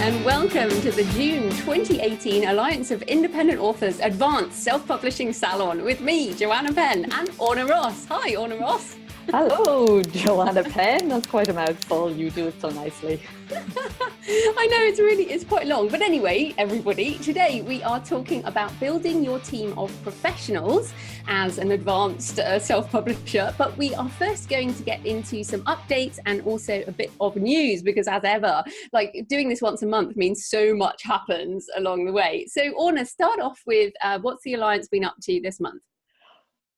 and welcome to the June 2018 Alliance of Independent Authors Advanced Self-Publishing Salon with me, Joanna Penn, and Orna Ross. Hi, Orna Ross. Hello, Joanna Penn. That's quite a mouthful. You do it so nicely. I know it's quite long. But anyway, everybody, today we are talking about building your team of professionals as an advanced self-publisher. But we are first going to get into some updates and also a bit of news, because as ever, like doing this once a month means so much happens along the way. So Orna, start off with what's the Alliance been up to this month?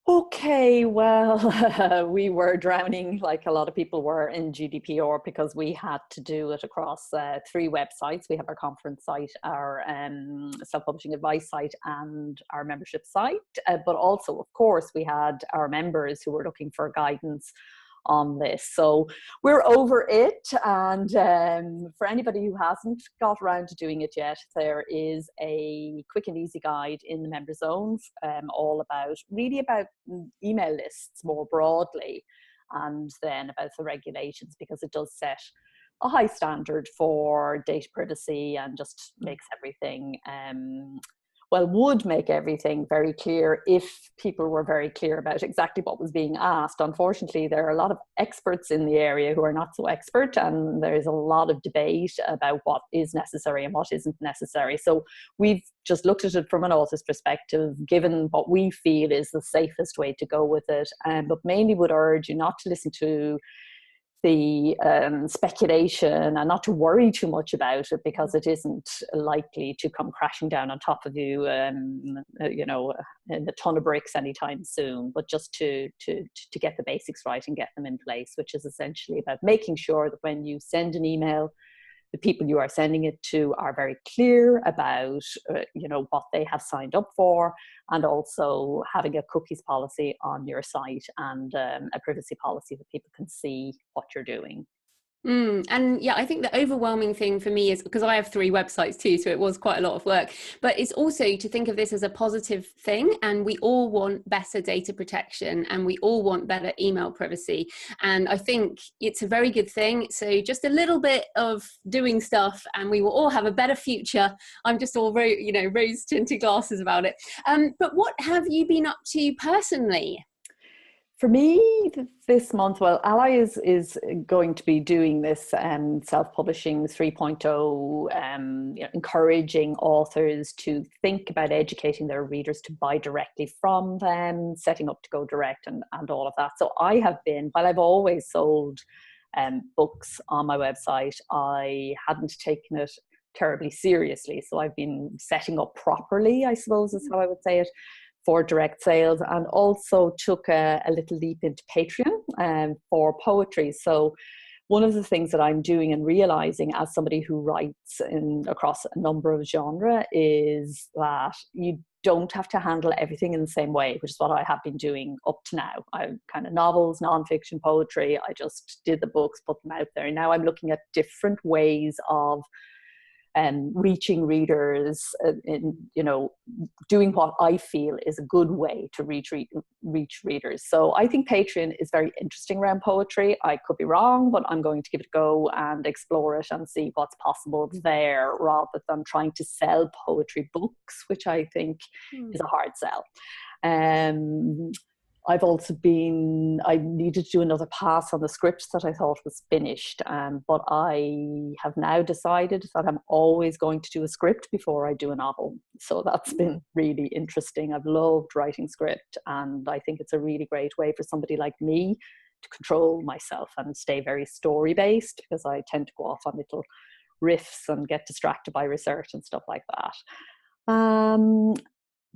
Okay, well, we were drowning like a lot of people were in GDPR because we had to do it across 3 websites. We have our conference site, our self-publishing advice site, and our membership site. But also, of course, we had our members who were looking for guidance on this. So we're over it, and for anybody who hasn't got around to doing it yet, there is a quick and easy guide in the member zone, all about email lists more broadly, and then about the regulations, because it does set a high standard for data privacy and just makes everything would make everything very clear if people were very clear about exactly what was being asked. Unfortunately, there are a lot of experts in the area who are not so expert, and there is a lot of debate about what is necessary and what isn't necessary. So we've just looked at it from an author's perspective, given what we feel is the safest way to go with it, but mainly would urge you not to listen to the speculation and not to worry too much about it, because it isn't likely to come crashing down on top of you, in a ton of bricks anytime soon. But just to get the basics right and get them in place, which is essentially about making sure that when you send an email, the people you are sending it to are very clear about what they have signed up for, and also having a cookies policy on your site and a privacy policy that people can see what you're doing. And yeah, I think the overwhelming thing for me is, because I have 3 websites too, so it was quite a lot of work, but it's also to think of this as a positive thing. And we all want better data protection, and we all want better email privacy. And I think it's a very good thing. So just a little bit of doing stuff and we will all have a better future. I'm just all rose tinted glasses about it. But what have you been up to personally? For me, this month, well, AskALLi is going to be doing this self-publishing 3.0, encouraging authors to think about educating their readers to buy directly from them, setting up to go direct, and all of that. So I have been, while I've always sold books on my website, I hadn't taken it terribly seriously. So I've been setting up properly, I suppose is how I would say it, for direct sales, and also took a little leap into Patreon for poetry. So one of the things that I'm doing and realizing as somebody who writes across a number of genres is that you don't have to handle everything in the same way, which is what I have been doing up to now. I've kind of novels, nonfiction, poetry. I just did the books, put them out there. Now I'm looking at different ways of reaching readers, doing what I feel is a good way to reach readers. So I think Patreon is very interesting around poetry. I could be wrong, but I'm going to give it a go and explore it and see what's possible there, rather than trying to sell poetry books, which I think is a hard sell. I needed to do another pass on the script that I thought was finished, but I have now decided that I'm always going to do a script before I do a novel. So that's been really interesting. I've loved writing script, and I think it's a really great way for somebody like me to control myself and stay very story-based, because I tend to go off on little riffs and get distracted by research and stuff like that.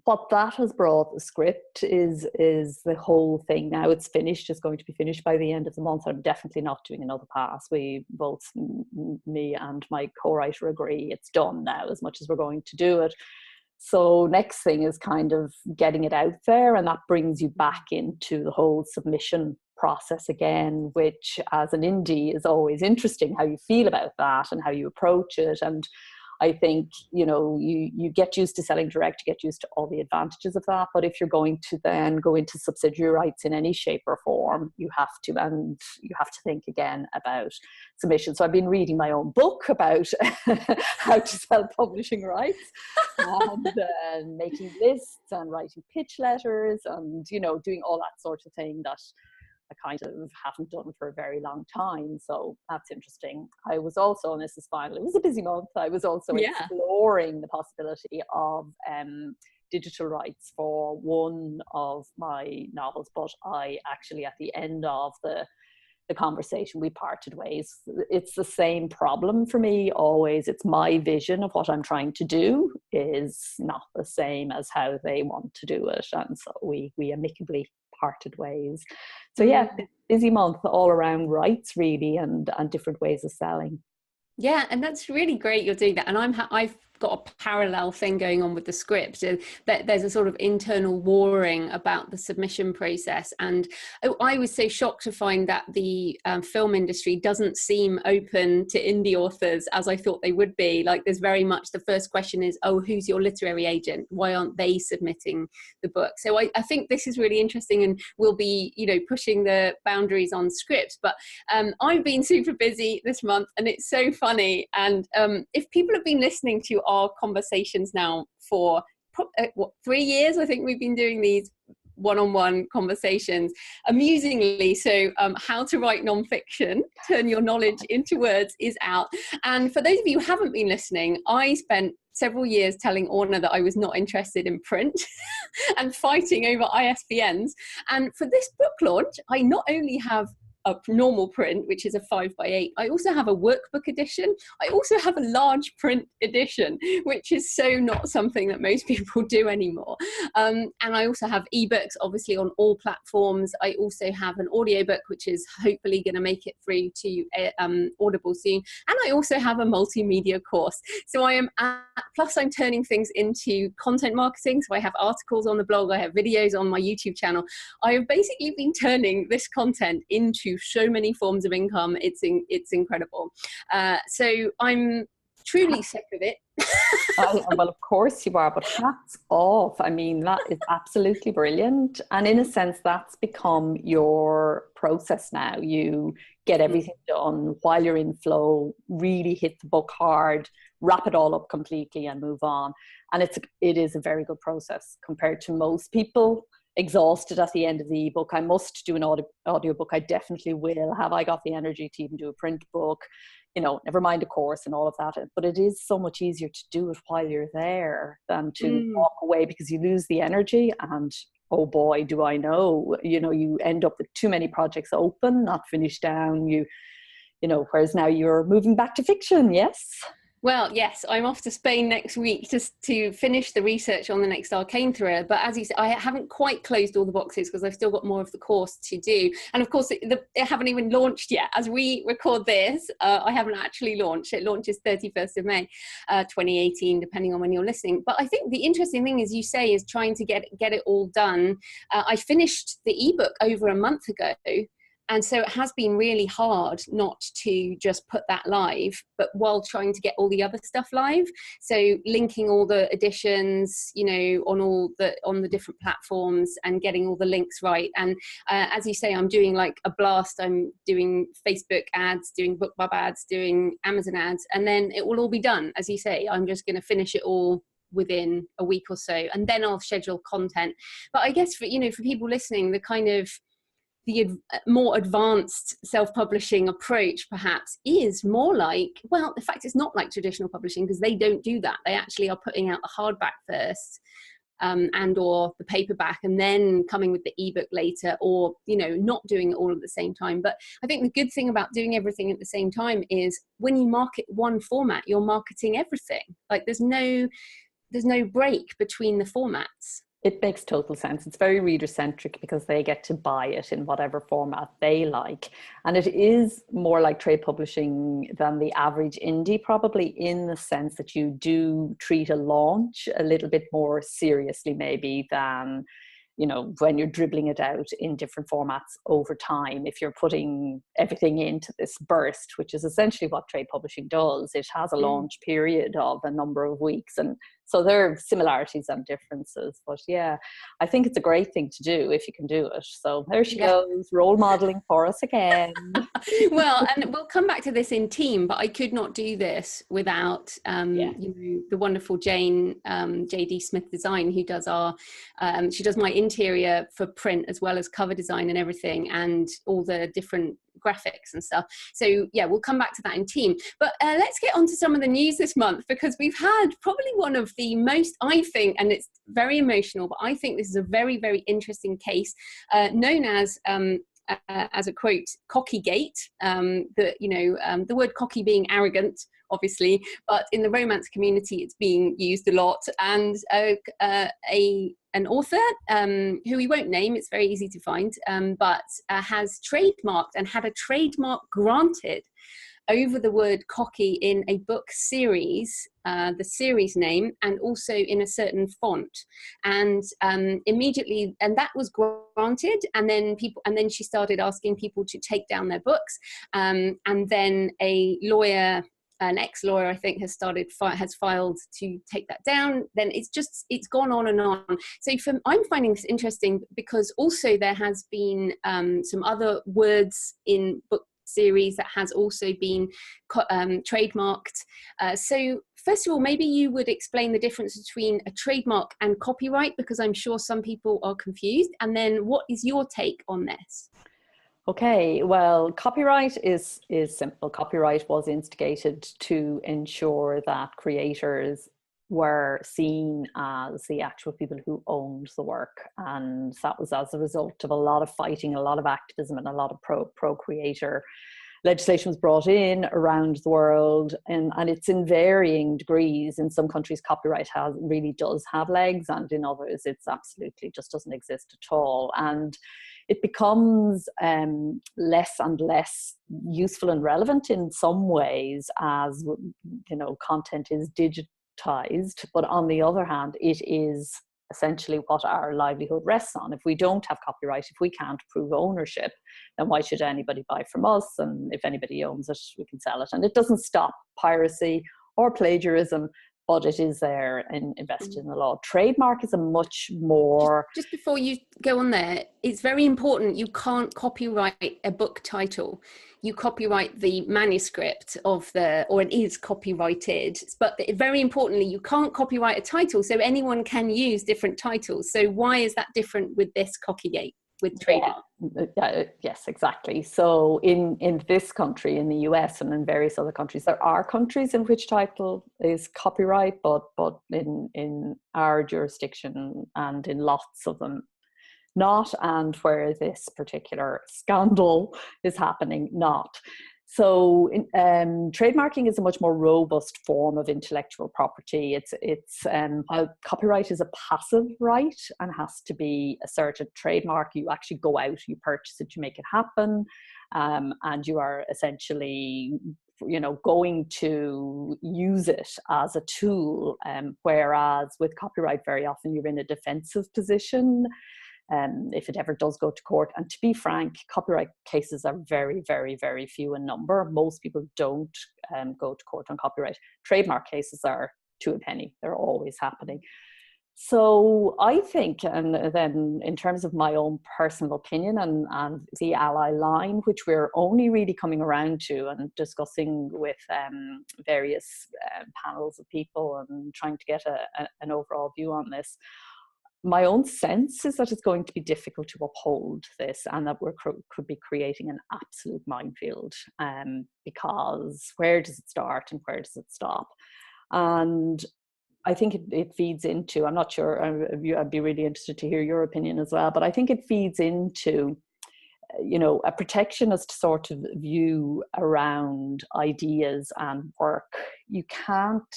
What that has brought, the script, is the whole thing. Now it's finished. It's going to be finished by the end of the month. I'm definitely not doing another pass. We both, me and my co-writer, agree it's done now, as much as we're going to do it. So next thing is kind of getting it out there, and that brings you back into the whole submission process again, which as an indie is always interesting, how you feel about that and how you approach it. And I think, you know, you get used to selling direct, you get used to all the advantages of that. But if you're going to then go into subsidiary rights in any shape or form, you have to think again about submission. So I've been reading my own book about how to sell publishing rights, and making lists and writing pitch letters and, you know, doing all that sort of thing that I kind of haven't done for a very long time. So that's interesting. I was also, and this is final, it was a busy month, I was also exploring the possibility of digital rights for one of my novels, but I actually, at the end of the conversation, we parted ways. It's the same problem for me always. It's my vision of what I'm trying to do is not the same as how they want to do it, and so we amicably parted ways. So yeah, busy month all around rights really, and different ways of selling. Yeah, and that's really great you're doing that. And I've got a parallel thing going on with the script. That there's a sort of internal warring about the submission process. And I was so shocked to find that the film industry doesn't seem open to indie authors as I thought they would be. Like, there's very much, the first question is, oh, who's your literary agent? Why aren't they submitting the book? So I think this is really interesting, and we'll be, you know, pushing the boundaries on scripts. But I've been super busy this month, and it's so funny. And if people have been listening to our conversations now for 3 years, I think we've been doing these one-on-one conversations amusingly. So how to write nonfiction, turn your knowledge into words is out. And for those of you who haven't been listening, I spent several years telling Orna that I was not interested in print and fighting over ISBNs. And for this book launch, I not only have a normal print, which is a 5x8. I also have a workbook edition. I also have a large print edition, which is so not something that most people do anymore. And I also have ebooks, obviously, on all platforms. I also have an audiobook, which is hopefully going to make it through to Audible soon. And I also have a multimedia course. So I am plus I'm turning things into content marketing. So I have articles on the blog, I have videos on my YouTube channel. I have basically been turning this content into so many forms of income. It's incredible. So I'm truly sick of it. Well, of course you are, but hats off. I mean, that is absolutely brilliant. And in a sense, that's become your process now. You get everything done while you're in flow, really hit the book hard, wrap it all up completely and move on. And it is a very good process compared to most people. Exhausted at the end of the ebook. I must do an audiobook. I definitely will. Have I got the energy to even do a print book? You know, never mind a course and all of that. But it is so much easier to do it while you're there than to walk away, because you lose the energy. And oh boy, do I know, you know, you end up with too many projects open, not finished down. You know, whereas now you're moving back to fiction. Yes. Well, yes, I'm off to Spain next week just to finish the research on the next Arcane thriller. But as you said, I haven't quite closed all the boxes because I've still got more of the course to do. And of course, it haven't even launched yet. As we record this, I haven't actually launched. It launches 31st of May, 2018, depending on when you're listening. But I think the interesting thing, as you say, is trying to get it all done. I finished the ebook over a month ago. And so it has been really hard not to just put that live, but while trying to get all the other stuff live. So linking all the editions, you know, on the different platforms and getting all the links right. And as you say, I'm doing like a blast. I'm doing Facebook ads, doing BookBub ads, doing Amazon ads, and then it will all be done. As you say, I'm just going to finish it all within a week or so, and then I'll schedule content. But I guess for people listening, the kind of the more advanced self-publishing approach perhaps is more like, well, in fact, it's not like traditional publishing, because they don't do that. They actually are putting out the hardback first, and or the paperback, and then coming with the ebook later, or, you know, not doing it all at the same time. But I think the good thing about doing everything at the same time is when you market one format, you're marketing everything. Like there's no break between the formats. It makes total sense. It's very reader-centric because they get to buy it in whatever format they like. And it is more like trade publishing than the average indie, probably, in the sense that you do treat a launch a little bit more seriously maybe than you know, when you're dribbling it out in different formats over time, if you're putting everything into this burst, which is essentially what trade publishing does, it has a launch period of a number of weeks. And so there are similarities and differences. But yeah, I think it's a great thing to do if you can do it. So there she goes, role modeling for us again. Well, and we'll come back to this in team, but I could not do this without you know, the wonderful Jane JD Smith Design, who does our she does my interior for print as well as cover design and everything, and all the different graphics and stuff. So yeah, we'll come back to that in team. But let's get on to some of the news this month, because we've had probably one of the most, I think, and it's very emotional, but I think this is a very, very interesting case known as a quote, cockygate, the word cocky being arrogant, obviously, but in the romance community, it's being used a lot. And an author who we won't name, it's very easy to find, but has trademarked and had a trademark granted over the word cocky in a book series, the series name, and also in a certain font. And immediately, and that was granted, and then she started asking people to take down their books, and then a lawyer, an ex-lawyer, I think, has filed to take that down. Then it's gone on and on. So I'm finding this interesting, because also there has been some other words in book series that has also been trademarked. So first of all, maybe you would explain the difference between a trademark and copyright, because I'm sure some people are confused. And then what is your take on this? Okay, well, copyright is simple. Copyright was instigated to ensure that creators were seen as the actual people who owned the work. And that was as a result of a lot of fighting, a lot of activism, and a lot of pro-creator legislation was brought in around the world, and it's in varying degrees. In some countries, copyright really does have legs, and in others, it's absolutely just doesn't exist at all. And it becomes less and less useful and relevant in some ways as, you know, content is digitized. But on the other hand, it is essentially what our livelihood rests on. If we don't have copyright, if we can't prove ownership, then why should anybody buy from us? And if anybody owns it, we can sell it. And it doesn't stop piracy or plagiarism, but it is there and invested in the law. Trademark is a much more... Just before you go on there, it's very important. You can't copyright a book title. You copyright the manuscript of or it is copyrighted. But very importantly, you can't copyright a title. So anyone can use different titles. So why is that different with this cockygate? With trademark. Yes, exactly. So in this country, in the US and in various other countries, there are countries in which title is copyright, but in our jurisdiction and in lots of them not, and where this particular scandal is happening, not. So trademarking is a much more robust form of intellectual property. It's copyright is a passive right and has to be asserted. Trademark, you actually go out, you purchase it, you make it happen, and you are essentially, you know, going to use it as a tool. Whereas with copyright, very often you're in a defensive position. If it ever does go to court. And to be frank, copyright cases are very, very, very few in number. Most people don't go to court on copyright. Trademark cases are to a penny. They're always happening. So I think, and then in terms of my own personal opinion and the AskALLi line, which we're only really coming around to and discussing with various panels of people and trying to get an overall view on this, my own sense is that it's going to be difficult to uphold this, and that we could be creating an absolute minefield, because where does it start and where does it stop? And I think it feeds into, I'm not sure, I'd be really interested to hear your opinion as well, but I think it feeds into, you know, a protectionist sort of view around ideas and work. You can't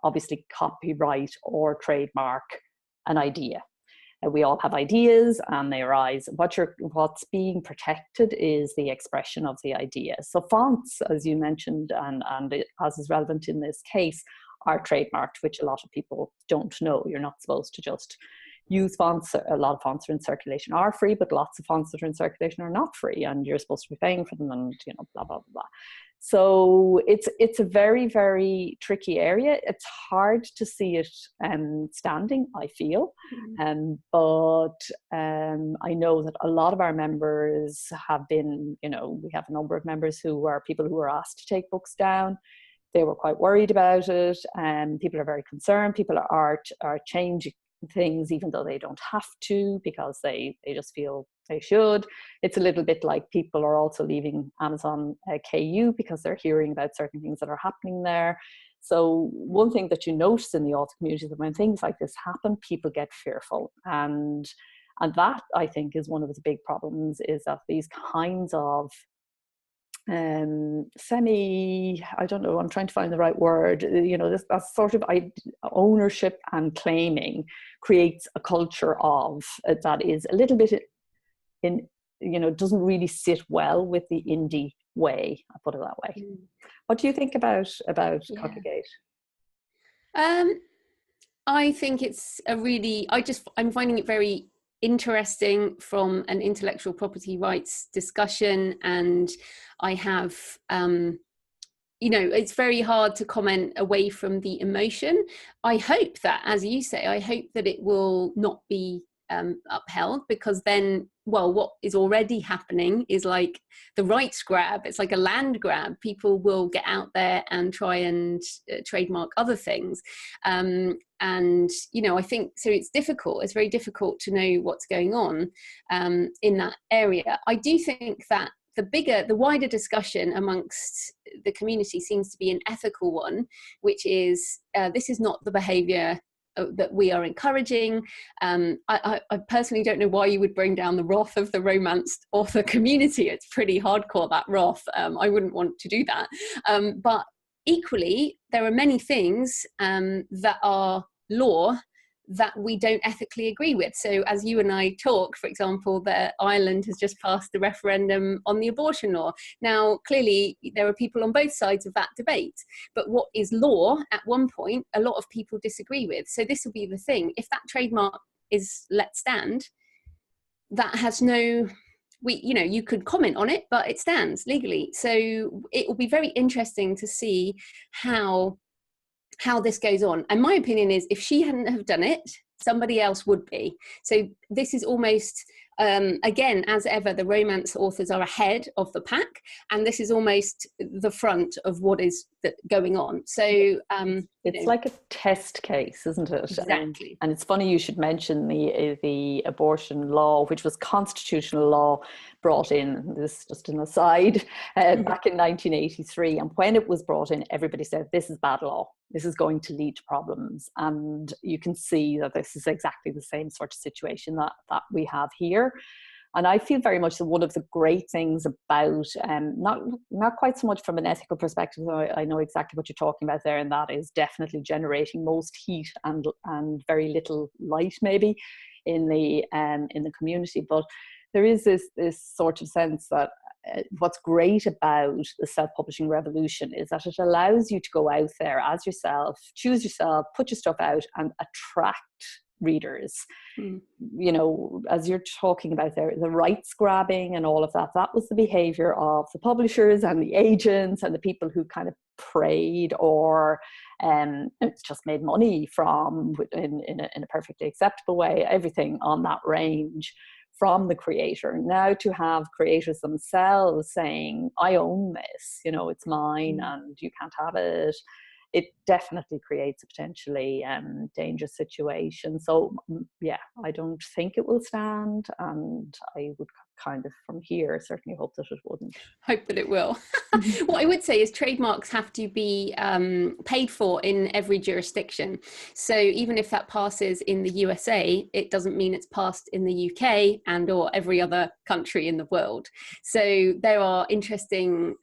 obviously copyright or trademark an idea. We all have ideas and they arise. What's being protected is the expression of the idea. So fonts, as you mentioned, and as is relevant in this case, are trademarked, which a lot of people don't know. You're not supposed to just use fonts. A lot of fonts are in circulation are free, but lots of fonts that are in circulation are not free, and you're supposed to be paying for them, and you know, blah blah blah. So it's a very, very tricky area. It's hard to see it standing, I feel. But I know that a lot of our members have been, you know, we have a number of members who are people who were asked to take books down. They were quite worried about it, and people are very concerned. People are changing things even though they don't have to, because they just feel they should. It's a little bit like people are also leaving Amazon KU because they're hearing about certain things that are happening there. So one thing that you notice in the author community is that when things like this happen, people get fearful, and that, I think, is one of the big problems, is that these kinds of I don't know, I'm trying to find the right word, you know, this that sort of ownership and claiming creates a culture of that is a little bit in, you know, doesn't really sit well with the indie way, I'll put it that way. What do you think about Copygate? I think it's I'm finding it very interesting from an intellectual property rights discussion, and I have you know, it's very hard to comment away from the emotion. I hope that, as you say, I hope that it will not be upheld, because then, well, what is already happening is like the rights grab. It's like a land grab. People will get out there and try and trademark other things. And, you know, I think, so it's difficult. It's very difficult to know what's going on in that area. I do think that the wider discussion amongst the community seems to be an ethical one, which is this is not the behavior that we are encouraging. I personally don't know why you would bring down the wrath of the romance author community. It's pretty hardcore, that wrath. I wouldn't want to do that. But equally, there are many things that are law that we don't ethically agree with. So as you and I talk, for example, that Ireland has just passed the referendum on the abortion law. Now, clearly, there are people on both sides of that debate. But what is law at one point, a lot of people disagree with. So this will be the thing. If that trademark is let stand, that has no... you know, you could comment on it, but it stands legally. So it will be very interesting to see how this goes on. And my opinion is, if she hadn't have done it, somebody else would be. So this is almost, again, as ever, the romance authors are ahead of the pack, and this is almost the front of what is going on. So it's like a test case, isn't it? Exactly. And it's funny you should mention the abortion law, which was constitutional law brought in, this just an aside, back in 1983. And when it was brought in, everybody said, this is bad law. This is going to lead to problems. And you can see that this is exactly the same sort of situation that we have here. And I feel very much that one of the great things about, not quite so much from an ethical perspective, I know exactly what you're talking about there, and that is definitely generating most heat and very little light maybe in the community. But there is this sort of sense that what's great about the self-publishing revolution is that it allows you to go out there as yourself, choose yourself, put your stuff out, and attract readers. You know, as you're talking about there, the rights grabbing and all of that, that was the behavior of the publishers and the agents and the people who kind of preyed or just made money from, in a perfectly acceptable way, everything on that range from the creator. Now to have creators themselves saying, I own this, you know, it's mine and you can't have it, it definitely creates a potentially dangerous situation. So yeah, I don't think it will stand, and I would kind of from here certainly hope that it wouldn't. Hope that it will. What I would say is trademarks have to be paid for in every jurisdiction. So even if that passes in the USA, it doesn't mean it's passed in the UK and or every other country in the world. So there are interesting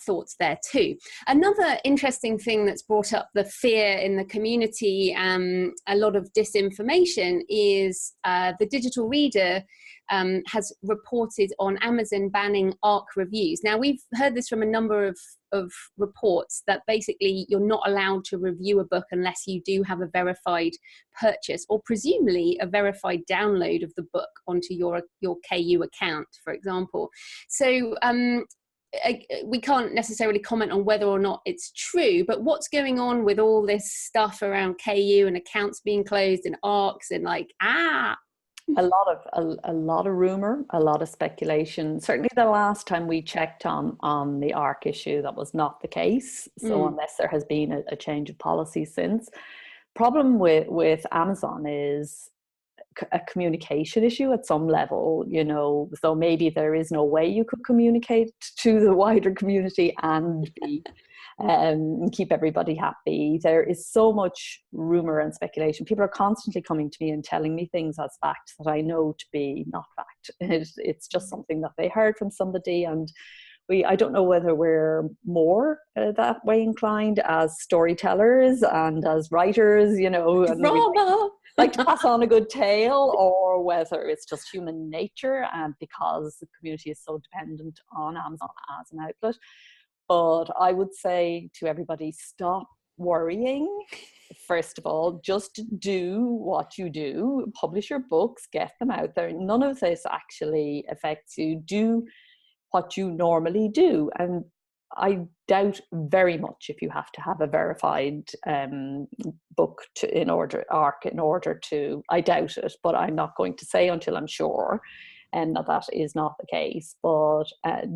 thoughts there too. Another interesting thing that's brought up the fear in the community, a lot of disinformation, is the digital reader has reported on Amazon banning ARC reviews. Now, we've heard this from a number of reports that basically you're not allowed to review a book unless you do have a verified purchase, or presumably a verified download of the book onto your KU account, for example. So we can't necessarily comment on whether or not it's true, but what's going on with all this stuff around KU and accounts being closed and ARCs and a lot of rumor, a lot of speculation. Certainly the last time we checked on the ARC issue, that was not the case. So unless there has been a change of policy since. Problem with Amazon is a communication issue at some level, you know, so maybe there is no way you could communicate to the wider community and keep everybody happy. There is so much rumor and speculation. People are constantly coming to me and telling me things as facts that I know to be not fact. It's just something that they heard from somebody, and I don't know whether we're more that way inclined as storytellers and as writers, you know, and like to pass on a good tale, or whether it's just human nature, and because the community is so dependent on Amazon as an outlet. But I would say to everybody, stop worrying. First of all, just do what you do, publish your books, get them out there. None of this actually affects you. Do what you normally do. And I doubt very much if you have to have a verified book in order to, I doubt it, but I'm not going to say until I'm sure. And that is not the case, but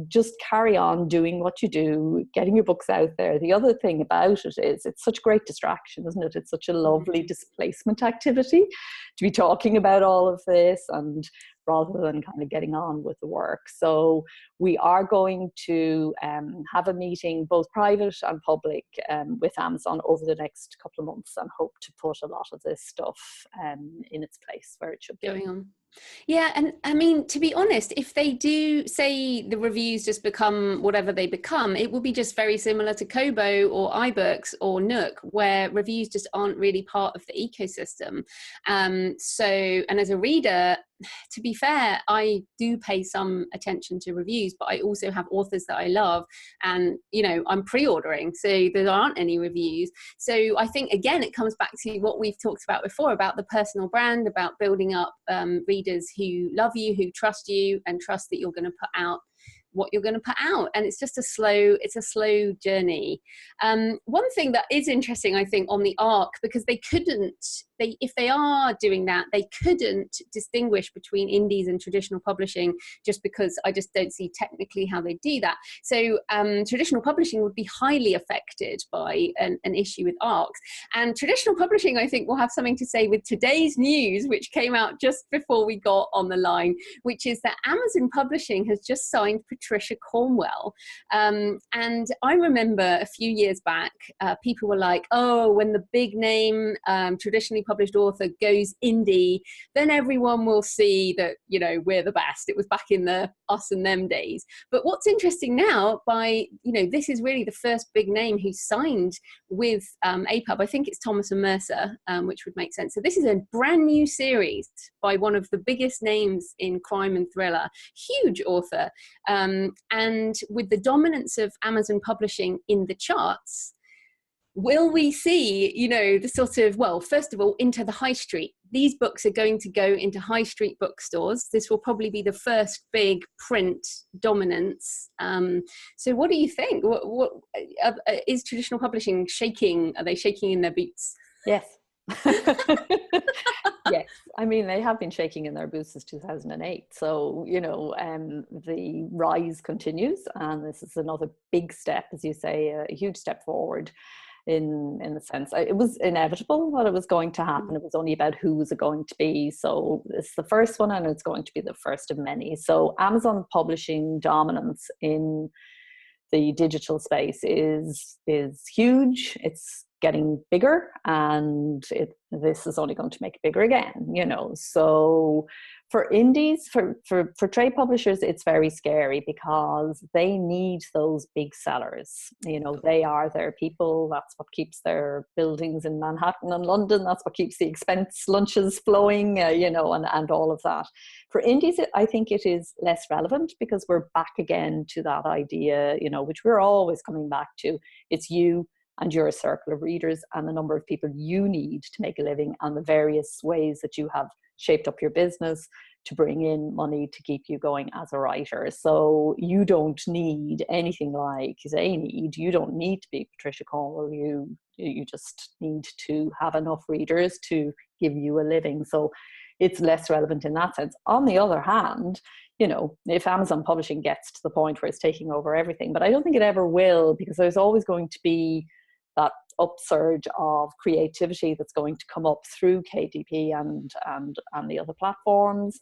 just carry on doing what you do, getting your books out there. The other thing about it is it's such great distraction, isn't it? It's such a lovely displacement activity to be talking about all of this, and rather than kind of getting on with the work. So we are going to have a meeting, both private and public, with Amazon over the next couple of months, and hope to put a lot of this stuff in its place where it should be. Going on. Yeah, and I mean, to be honest, if they do say the reviews just become whatever they become, it will be just very similar to Kobo or iBooks or Nook, where reviews just aren't really part of the ecosystem. So, and as a reader, to be fair, I do pay some attention to reviews, but I also have authors that I love, and, you know, I'm pre-ordering, so there aren't any reviews. So I think, again, it comes back to what we've talked about before, about the personal brand, about building up readers who love you, who trust you, and trust that you're going to put out what you're going to put out. And it's just a slow journey. One thing that is interesting, I think, on the ARC, because if they are doing that, they couldn't distinguish between indies and traditional publishing, just because I just don't see technically how they do that. So traditional publishing would be highly affected by an issue with ARCs. And traditional publishing, I think, will have something to say with today's news, which came out just before we got on the line, which is that Amazon Publishing has just signed Patricia Cornwell. And I remember a few years back, people were like, oh, when the big name traditionally published author goes indie, then everyone will see that, you know, we're the best. It was back in the us and them days. But what's interesting now, this is really the first big name who signed with APUB. I think it's Thomas and Mercer, which would make sense. So this is a brand new series by one of the biggest names in crime and thriller, huge author. And with the dominance of Amazon Publishing in the charts, will we see, you know, the sort of, well, first of all, into the high street. These books are going to go into high street bookstores. This will probably be the first big print dominance. So what do you think? What is traditional publishing shaking? Are they shaking in their boots? Yes. Yes, I mean, they have been shaking in their boots since 2008. So, you know, the rise continues, and this is another big step, as you say, a huge step forward in the sense it was inevitable that it was going to happen. It was only about who was it going to be. So it's the first one, and it's going to be the first of many. So Amazon Publishing dominance in the digital space is huge. It's getting bigger, and this is only going to make it bigger again, you know. So For indies, for trade publishers, it's very scary because they need those big sellers. You know, they are their people. That's what keeps their buildings in Manhattan and London. That's what keeps the expense lunches flowing, you know, and all of that. For indies, I think it is less relevant because we're back again to that idea, you know, which we're always coming back to. It's you and your circle of readers and the number of people you need to make a living and the various ways that you have shaped up your business to bring in money to keep you going as a writer. So you don't need anything like they need. You don't need to be Patricia Cornwell. You just need to have enough readers to give you a living. So it's less relevant in that sense. On the other hand, you know, if Amazon publishing gets to the point where it's taking over everything, but I don't think it ever will, because there's always going to be that upsurge of creativity that's going to come up through KDP and the other platforms.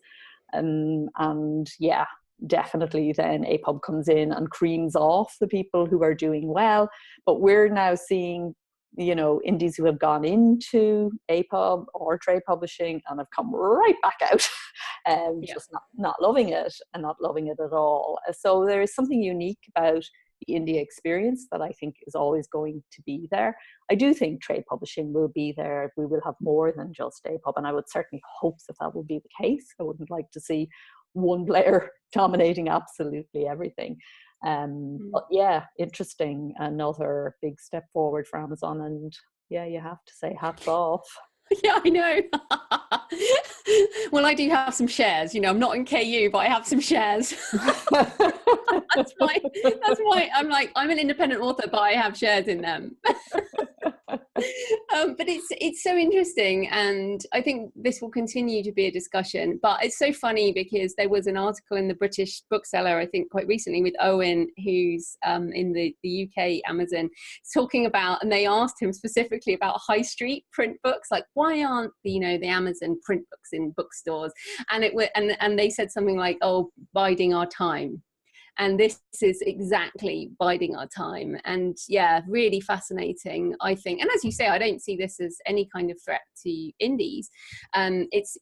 And yeah, definitely then APUB comes in and creams off the people who are doing well. But we're now seeing, you know, indies who have gone into APUB or trade publishing and have come right back out, just not loving it and not loving it at all. So there is something unique about the indie experience that I think is always going to be there. I do think trade publishing will be there. We will have more than just APUB, and I would certainly hope that that will be the case. I wouldn't like to see one player dominating absolutely everything. But yeah, interesting. Another big step forward for Amazon, and yeah, you have to say hats off. Yeah, I know. Well, I do have some shares. You know, I'm not in KU, but I have some shares. That's why I'm like, I'm an independent author, but I have shares in them. But it's so interesting, and I think this will continue to be a discussion. But it's so funny because there was an article in the British Bookseller, I think quite recently, with Owen, who's in the UK Amazon, talking about, and they asked him specifically about high street print books, like why aren't the Amazon print books in bookstores? And and they said something like, oh, biding our time. And this is exactly biding our time. And yeah, really fascinating, I think. And as you say, I don't see this as any kind of threat to indies. It's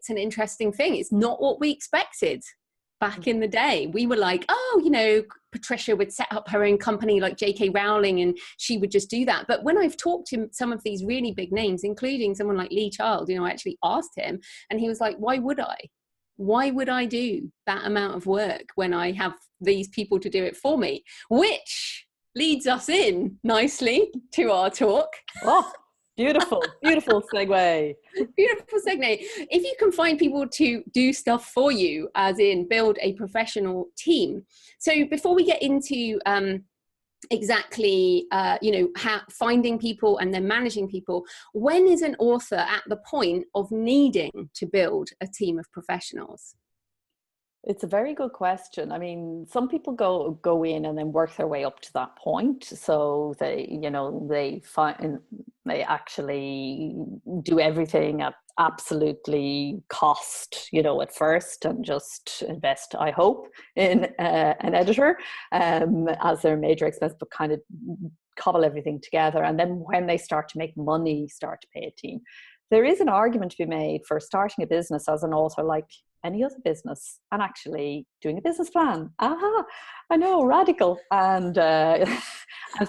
an interesting thing. It's not what we expected back in the day. We were like, oh, you know, Patricia would set up her own company like J.K. Rowling and she would just do that. But when I've talked to some of these really big names, including someone like Lee Child, you know, I actually asked him and he was like, why would I? Why would I do that amount of work when I have these people to do it for me? Which leads us in nicely to our talk. Oh, beautiful, beautiful segue. Beautiful segue. If you can find people to do stuff for you, as in build a professional team. So before we get into exactly how finding people and then managing people, when is an author at the point of needing to build a team of professionals? It's a very good question. I mean, some people go in and then work their way up to that point. So they actually do everything at absolutely cost, at first, and just invest, I hope, in an editor as their major expense, but kind of cobble everything together. And then when they start to make money, start to pay a team. There is an argument to be made for starting a business as an author like any other business and actually doing a business plan. I know, radical. And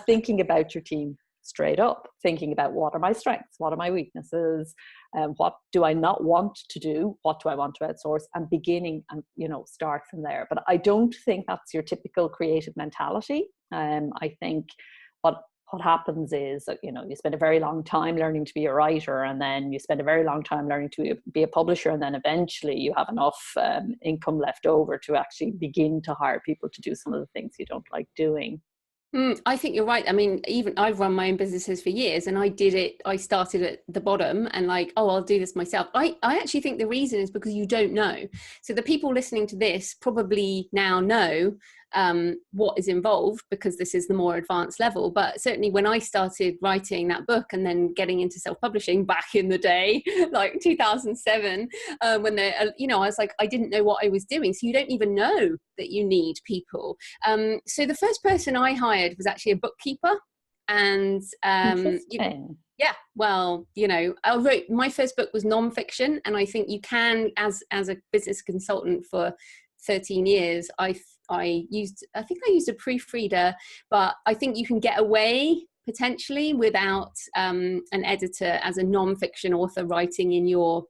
thinking about your team straight up, thinking about what are my strengths, what are my weaknesses, what do I not want to do, what do I want to outsource, and beginning and start from there. But I don't think that's your typical creative mentality. I think what happens is that, you spend a very long time learning to be a writer, and then you spend a very long time learning to be a publisher, and then eventually you have enough income left over to actually begin to hire people to do some of the things you don't like doing. I think you're right. I mean, even I've run my own businesses for years, and I started at the bottom and like, oh, I'll do this myself. I actually think the reason is because you don't know. So the people listening to this probably now know what is involved, because this is the more advanced level. But certainly when I started writing that book and then getting into self-publishing back in the day, like 2007, when I was like, I didn't know what I was doing. So you don't even know that you need people. So the first person I hired was actually a bookkeeper. And Yeah, well, you know, my first book was nonfiction, and I think you can, as a business consultant for 13 years, I think I used a proofreader, but I think you can get away potentially without an editor as a nonfiction author writing in your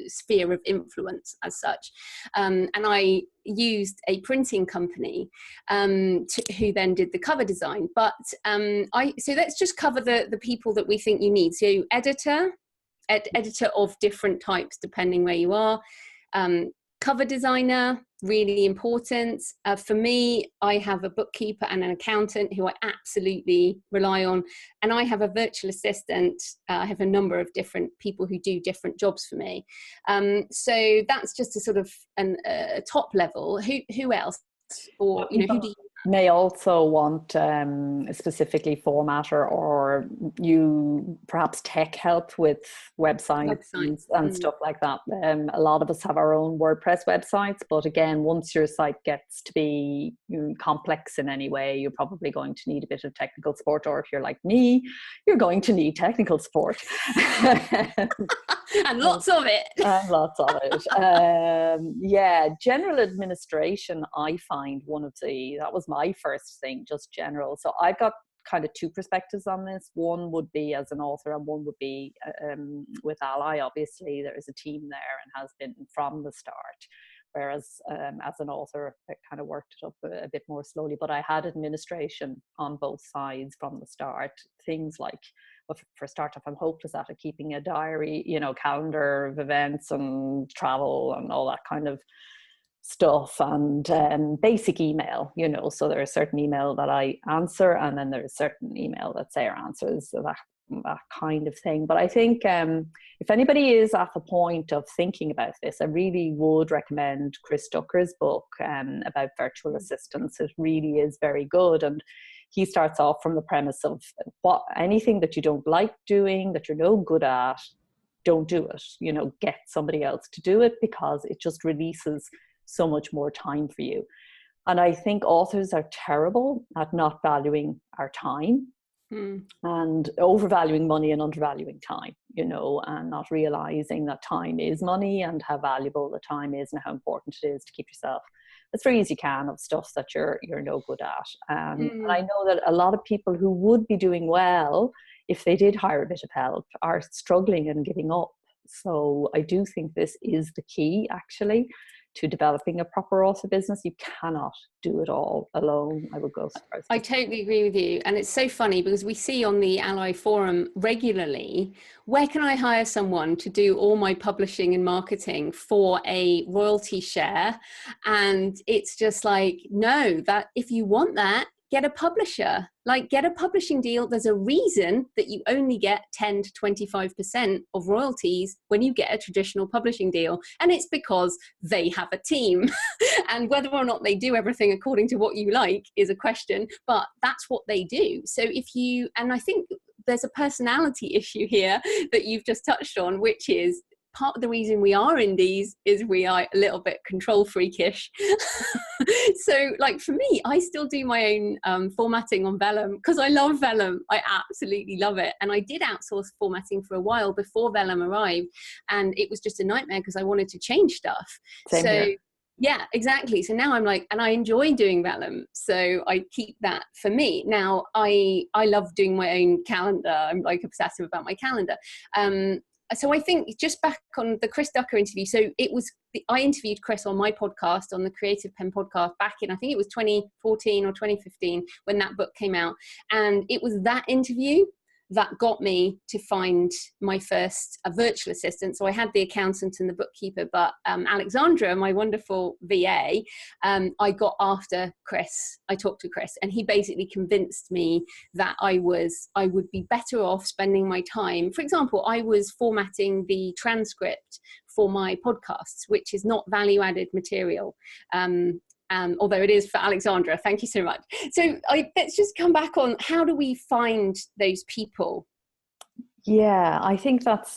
sphere of influence as such. And I used a printing company who then did the cover design. But so let's just cover the people that we think you need. So editor of different types depending where you are. Cover designer, really important. For me, I have a bookkeeper and an accountant who I absolutely rely on. And I have a virtual assistant. I have a number of different people who do different jobs for me. So that's just a sort of a top level. Who else? Or, you know, who do you may also want specifically formatter, or you perhaps tech help with websites. And stuff like that. A lot of us have our own WordPress websites, but again, once your site gets to be complex in any way, you're probably going to need a bit of technical support, or if you're like me, you're going to need technical support. And lots of it. And lots of it. Yeah, general administration, I find that was my first thing, just general. So I've got kind of two perspectives on this. One would be as an author, and one would be with AskALLi. Obviously, there is a team there and has been from the start. Whereas as an author, I kind of worked it up a bit more slowly. But I had administration on both sides from the start. Things like, well, for a startup, I'm hopeless at it, keeping a diary, you know, calendar of events and travel and all that kind of stuff, and basic email, you know. So there's a certain email that I answer, and then there's a certain email that Sarah answers, so that kind of thing. But I think if anybody is at the point of thinking about this, I really would recommend Chris Ducker's book about virtual assistants. It really is very good, and he starts off from the premise of anything that you don't like doing, that you're no good at, don't do it. You know, get somebody else to do it, because it just releases so much more time for you. And I think authors are terrible at not valuing our time and overvaluing money and undervaluing time, you know, and not realizing that time is money and how valuable the time is and how important it is to keep yourself as free as you can of stuff that you're no good at. And I know that a lot of people who would be doing well if they did hire a bit of help are struggling and giving up. So I do think this is the key, actually, to developing a proper author business. You cannot do it all alone, I would go so far. I totally agree with you. And it's so funny because we see on the AskALLi forum regularly, where can I hire someone to do all my publishing and marketing for a royalty share? And it's just like, no, that if you want that, get a publisher, like get a publishing deal. There's a reason that you only get 10 to 25% of royalties when you get a traditional publishing deal. And it's because they have a team. And whether or not they do everything according to what you like is a question, but that's what they do. So and I think there's a personality issue here that you've just touched on, which is part of the reason we are indies is we are a little bit control freakish. So like for me, I still do my own formatting on Vellum because I love Vellum. I absolutely love it. And I did outsource formatting for a while before Vellum arrived. And it was just a nightmare because I wanted to change stuff. Same here. Yeah, exactly. So now I'm like, and I enjoy doing Vellum. So I keep that for me. Now I love doing my own calendar. I'm like obsessive about my calendar. So I think just back on the Chris Ducker interview. So I interviewed Chris on my podcast, on the Creative Penn podcast back in, I think it was 2014 or 2015 when that book came out. And it was that interview that got me to find my first virtual assistant. So I had the accountant and the bookkeeper, but Alexandra, my wonderful VA, I got after Chris. I talked to Chris and he basically convinced me that I would be better off spending my time. For example, I was formatting the transcript for my podcasts, which is not value-added material. Although it is for Alexandra. Thank you so much. So let's just come back on, how do we find those people? Yeah, I think that's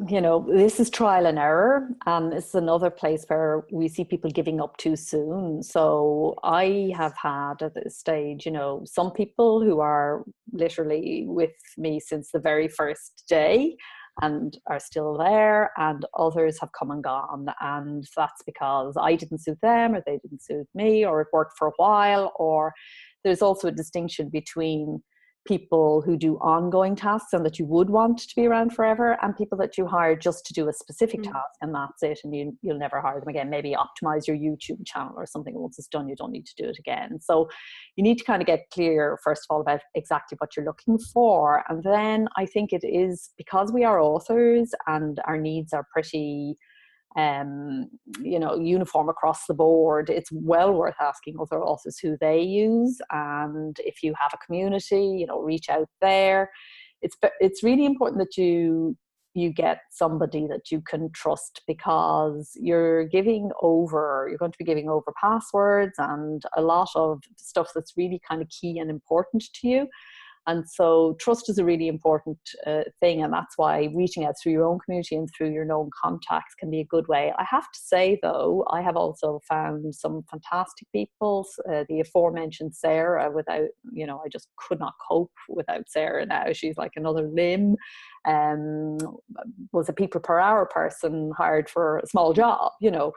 you know, this is trial and error, and it's another place where we see people giving up too soon. So I have had at this stage, you know, some people who are literally with me since the very first day and are still there, and others have come and gone, and that's because I didn't suit them, or they didn't suit me, or it worked for a while. Or there's also a distinction between people who do ongoing tasks and that you would want to be around forever, and people that you hire just to do a specific task and that's it, and you'll never hire them again. Maybe optimize your YouTube channel or something. Once it's done, you don't need to do it again. So you need to kind of get clear, first of all, about exactly what you're looking for. And then I think it is, because we are authors and our needs are pretty you know, uniform across the board, it's well worth asking other authors who they use. And if you have a community, you know, reach out there. It's really important that you get somebody that you can trust, because you're going to be giving over passwords and a lot of stuff that's really kind of key and important to you. And so trust is a really important thing, and that's why reaching out through your own community and through your known contacts can be a good way. I have to say, though, I have also found some fantastic people. The aforementioned Sarah, without, you know, I just could not cope without Sarah now. She's like another limb. Was a people per hour person hired for a small job, you know.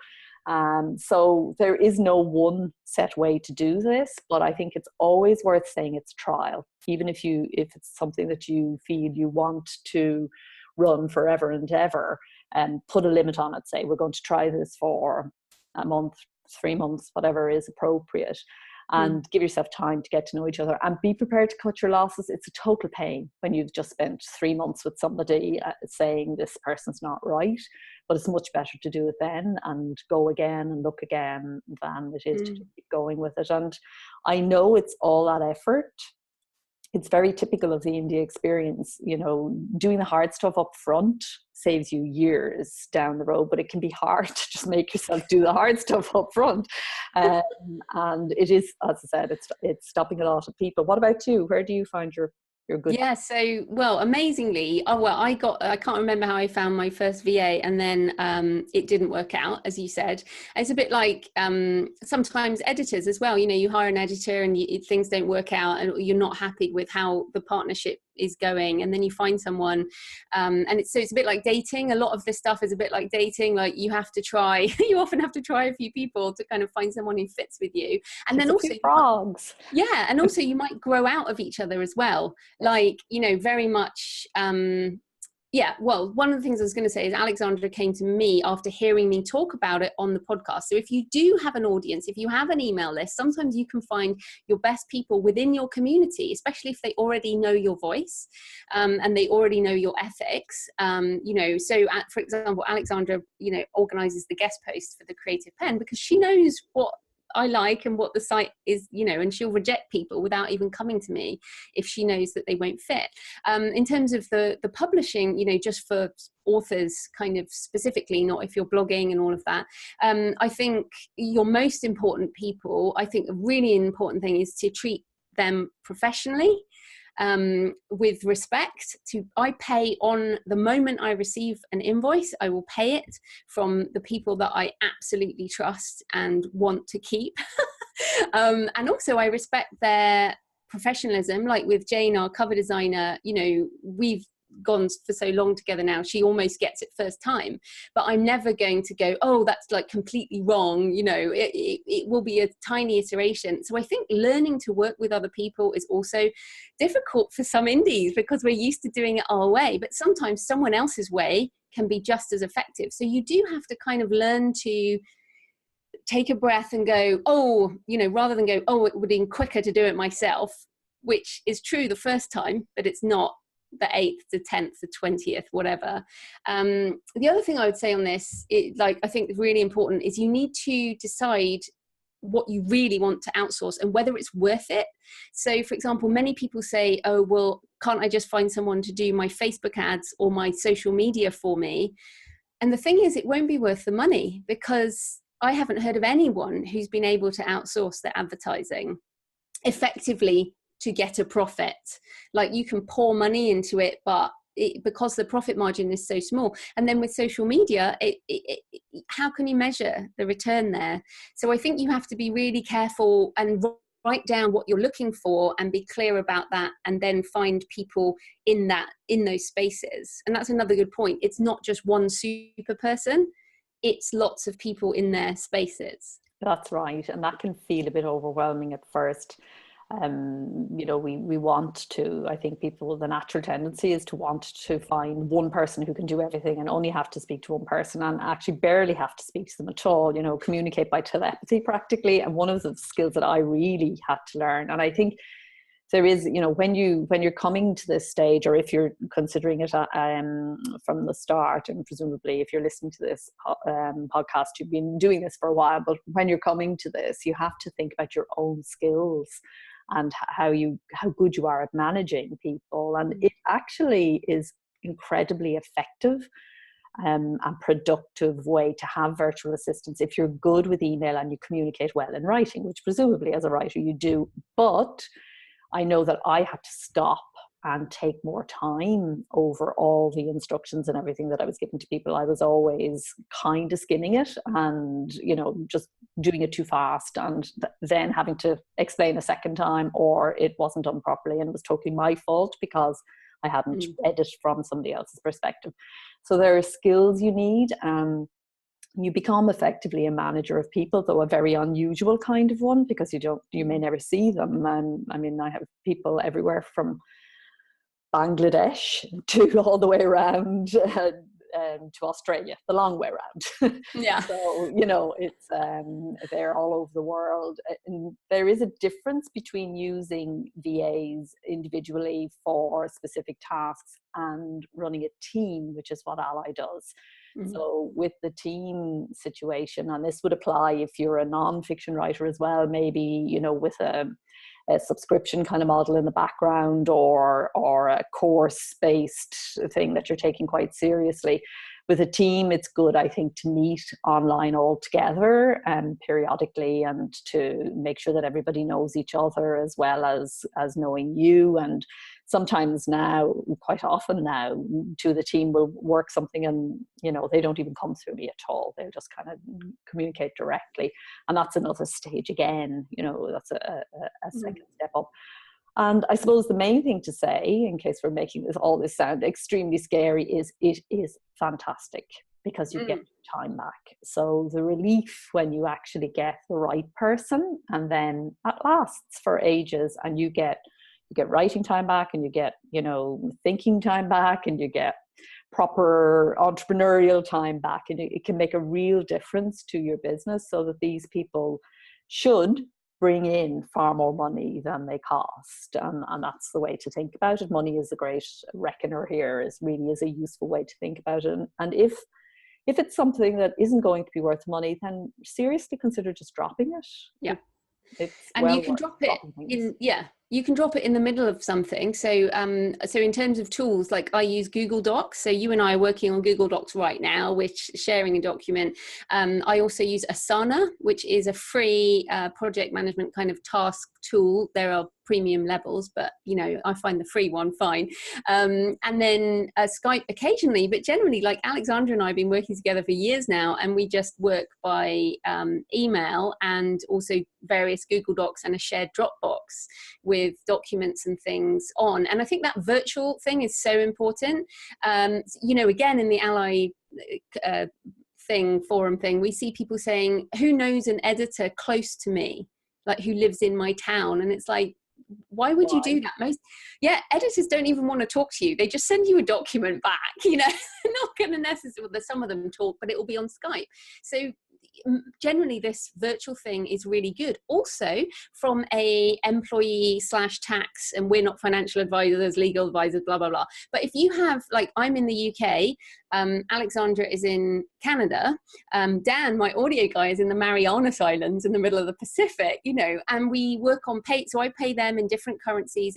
So there is no one set way to do this, but I think it's always worth saying it's trial, even if it's something that you feel you want to run forever and ever, and put a limit on it. Say, we're going to try this for a month, 3 months, whatever is appropriate, and give yourself time to get to know each other, and be prepared to cut your losses. It's a total pain when you've just spent 3 months with somebody saying this person's not right, but it's much better to do it then and go again and look again than it is to keep going with it. And I know it's all that effort. It's very typical of the indie experience. You know, doing the hard stuff up front saves you years down the road, but it can be hard to just make yourself do the hard stuff up front. And it is, as I said, it's stopping a lot of people. What about you? Where do you find your good? Yeah, so, well, amazingly, I can't remember how I found my first VA, and then it didn't work out, as you said. It's a bit like sometimes editors as well. You know, you hire an editor and things don't work out, and you're not happy with how the partnership is going, and then you find someone, and it's a bit like dating. A lot of this stuff is a bit like dating. Like, you often have to try a few people to kind of find someone who fits with you, and then also frogs. Yeah, and also you might grow out of each other as well. Like, you know, very much. Yeah, well, one of the things I was going to say is Alexandra came to me after hearing me talk about it on the podcast. So if you do have an audience, if you have an email list, sometimes you can find your best people within your community, especially if they already know your voice and they already know your ethics. You know, so for example, Alexandra, you know, organizes the guest post for the Creative Penn because she knows what I like and what the site is, you know, and she'll reject people without even coming to me if she knows that they won't fit. In terms of the publishing, you know, just for authors kind of specifically, not if you're blogging and all of that, I think your most important people, I think a really important thing is to treat them professionally. With respect to, I pay on the moment I receive an invoice. I will pay it from the people that I absolutely trust and want to keep. And also I respect their professionalism. Like with Jane, our cover designer, you know, we've gone for so long together now, she almost gets it first time, but I'm never going to go, oh, that's like completely wrong. You know, it will be a tiny iteration. So I think learning to work with other people is also difficult for some indies because we're used to doing it our way, but sometimes someone else's way can be just as effective. So you do have to kind of learn to take a breath and go, oh, you know, rather than go, oh, it would be quicker to do it myself, which is true the first time, but it's not the 8th, the 10th, the 20th, whatever. The other thing I would say on this, I think really important is you need to decide what you really want to outsource and whether it's worth it. So for example, many people say, oh, well, can't I just find someone to do my Facebook ads or my social media for me? And the thing is, it won't be worth the money because I haven't heard of anyone who's been able to outsource their advertising effectively to get a profit. Like, you can pour money into it, but because the profit margin is so small. And then with social media, how can you measure the return there? So I think you have to be really careful and write down what you're looking for and be clear about that, and then find people in those spaces. And that's another good point. It's not just one super person, it's lots of people in their spaces. That's right. And that can feel a bit overwhelming at first. You know, we want to, I think people, the natural tendency is to want to find one person who can do everything and only have to speak to one person, and actually barely have to speak to them at all, you know, communicate by telepathy practically. And one of the skills that I really had to learn, and I think there is, you know, when you're coming to this stage, or if you're considering it from the start, and presumably if you're listening to this podcast, you've been doing this for a while, but when you're coming to this, you have to think about your own skills and how good you are at managing people. And it actually is incredibly effective and productive way to have virtual assistants if you're good with email and you communicate well in writing, which presumably as a writer you do. But I know that I had to stop and take more time over all the instructions and everything that I was giving to people. I was always kind of skimming it and, you know, just doing it too fast, and then having to explain a second time, or it wasn't done properly and it was totally my fault because I hadn't read it from somebody else's perspective. So there are skills you need. You become effectively a manager of people, though a very unusual kind of one, because you may never see them. I mean, I have people everywhere from Bangladesh to all the way around to Australia, the long way around. Yeah. So, you know, it's they're all over the world. And there is a difference between using VAs individually for specific tasks and running a team, which is what AskALLi does. Mm-hmm. So with the team situation, and this would apply if you're a non-fiction writer as well, maybe, you know, with a subscription kind of model in the background, or a course-based thing that you're taking quite seriously. With a team, it's good, I think, to meet online all together periodically, and to make sure that everybody knows each other as well as knowing you. And sometimes now, quite often now, two of the team will work something and, you know, they don't even come through me at all. They'll just kind of communicate directly. And that's another stage again, you know, that's a second step up. And I suppose the main thing to say, in case we're making all this sound extremely scary, is it is fantastic because you get your time back. So the relief when you actually get the right person, and then it lasts for ages, and you get writing time back, and you get, you know, thinking time back, and you get proper entrepreneurial time back, and it can make a real difference to your business, so that these people should bring in far more money than they cost. And that's the way to think about it. Money is a great reckoner here, is a useful way to think about it. And if it's something that isn't going to be worth money, then seriously consider just dropping it. Yeah. And you can drop it in, you can drop it in the middle of something. So in terms of tools, like I use Google Docs. So you and I are working on Google Docs right now, which sharing a document. I also use Asana, which is a free project management kind of task tool. There are premium levels, but, you know, I find the free one fine. And then Skype occasionally, but generally, like Alexandra and I have been working together for years now, and we just work by email, and also various Google Docs and a shared Dropbox with documents and things on. And I think that virtual thing is so important. You know, again, in the AskALLi forum thing, we see people saying, who knows an editor close to me, like who lives in my town? And it's like, why would you do that? Editors don't even want to talk to you. They just send you a document back, you know. They're not going to necessarily, some of them talk, but it will be on Skype. So generally this virtual thing is really good. Also, from a employee / tax, and we're not financial advisors, legal advisors, blah blah blah, but if you have, like, I'm in the UK, Alexandra is in Canada, Dan, my audio guy, is in the Marianas Islands in the middle of the Pacific, you know, and we work on so I pay them in different currencies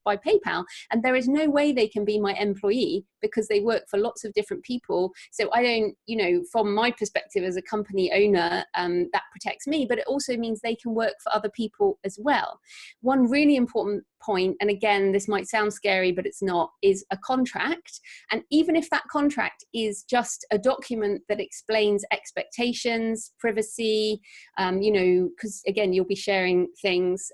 by PayPal, and there is no way they can be my employee because they work for lots of different people. So I don't, you know, from my perspective as a company owner, that protects me, but it also means they can work for other people as well. One really important point, and again, this might sound scary, but it's not, is a contract. And even if that contract is just a document that explains expectations, privacy, because again, you'll be sharing things,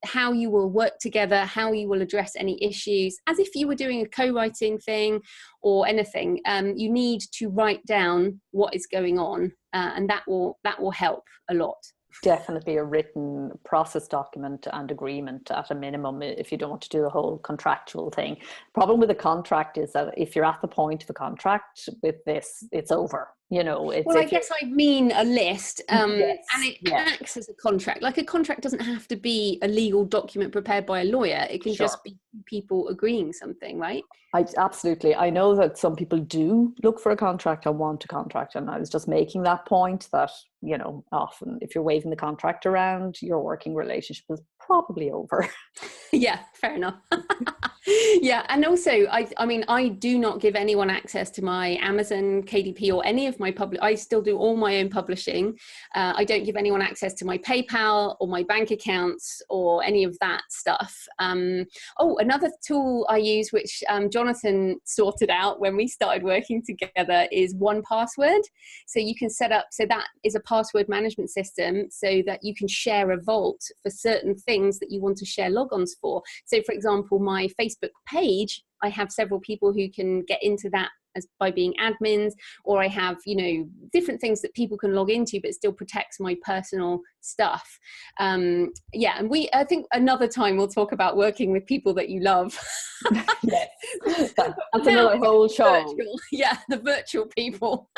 how you will work together, how you will address any issues, as if you were doing a co-writing thing or anything. You need to write down what is going on, and that will help a lot. Definitely a written process document and agreement at a minimum if you don't want to do the whole contractual thing. Problem with a contract is that if you're at the point of a contract with this, it's over. I guess I mean a list, yes, and it acts as a contract. Like, a contract doesn't have to be a legal document prepared by a lawyer. It can just be people agreeing something, right? Absolutely. I know that some people do look for a contract and want a contract, and I was just making that point that, often if you're waving the contract around, your working relationship is probably over. Yeah, fair enough. Yeah, and also, I do not give anyone access to my Amazon KDP or any of my I still do all my own publishing. I don't give anyone access to my PayPal or my bank accounts or any of that stuff. Another tool I use, which Jonathan sorted out when we started working together, is 1Password. So you can set up, so that is a password management system, so that you can share a vault for certain things that you want to share logons for. So for example, my Facebook page, I have several people who can get into that by being admins, or I have, different things that people can log into, but it still protects my personal stuff. And I think another time we'll talk about working with people that you love. Yes, that's another whole show. The virtual people.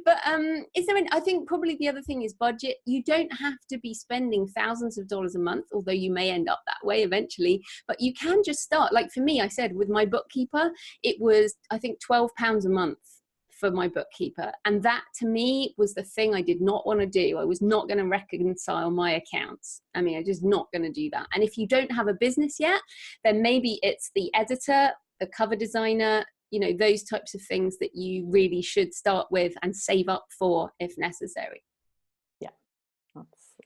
But I think probably the other thing is budget. You don't have to be spending thousands of dollars a month, although you may end up that way eventually, but you can just start. Like for me, I said with my bookkeeper, it was, I think, £12 a month for my bookkeeper, and that to me was the thing I did not want to do. I was not going to reconcile my accounts. I'm just not going to do that. And if you don't have a business yet, then maybe it's the editor, the cover designer, those types of things that you really should start with and save up for if necessary.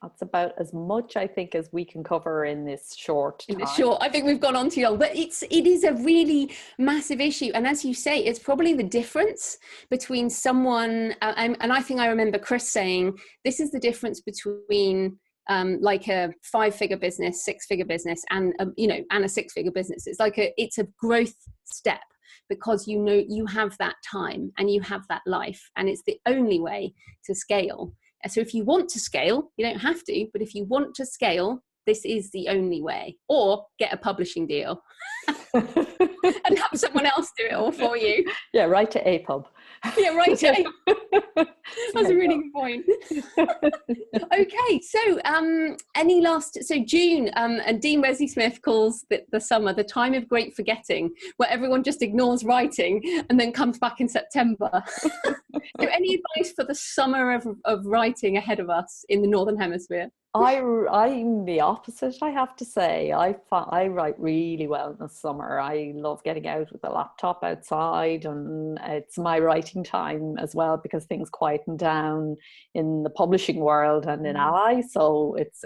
That's about as much, I think, as we can cover in this short time. I think we've gone on too long, but it is a really massive issue. And as you say, it's probably the difference between someone, and I think I remember Chris saying, this is the difference between like a 5-figure business, 6-figure business, and a 6-figure business. It's like it's a growth step, because you have that time and you have that life, and it's the only way to scale. So if you want to scale, you don't have to, but if you want to scale, this is the only way. Or get a publishing deal and have someone else do it all for you. Yeah, write to APUB. Yeah, right. That's a really good point. Okay, so June, and Dean Wesley Smith calls the summer the time of great forgetting, where everyone just ignores writing and then comes back in September. So any advice for the summer of writing ahead of us in the Northern Hemisphere? I'm the opposite, I have to say. I write really well in the summer. I love getting out with the laptop outside, and it's my writing time as well, because things quieten down in the publishing world and in AskALLi. So it's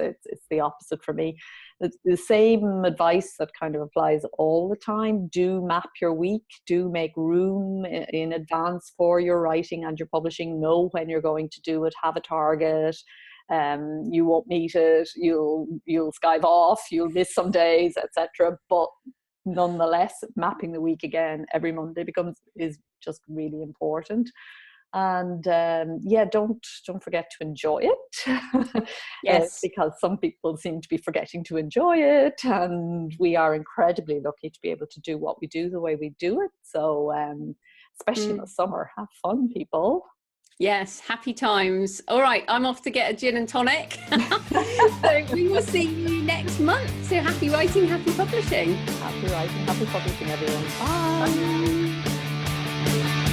the opposite for me. It's the same advice that kind of applies all the time. Do map your week. Do make room in advance for your writing and your publishing. Know when you're going to do it. Have a target. You won't meet it, you'll skive off, you'll miss some days, etc. But nonetheless, mapping the week again every Monday is just really important. And don't forget to enjoy it. Yes. Because some people seem to be forgetting to enjoy it, and we are incredibly lucky to be able to do what we do the way we do it. So especially in the summer, have fun, people. Yes, happy times. All right, I'm off to get a gin and tonic. So we will see you next month. So happy writing, happy publishing. Happy writing, happy publishing, everyone. Bye. Bye.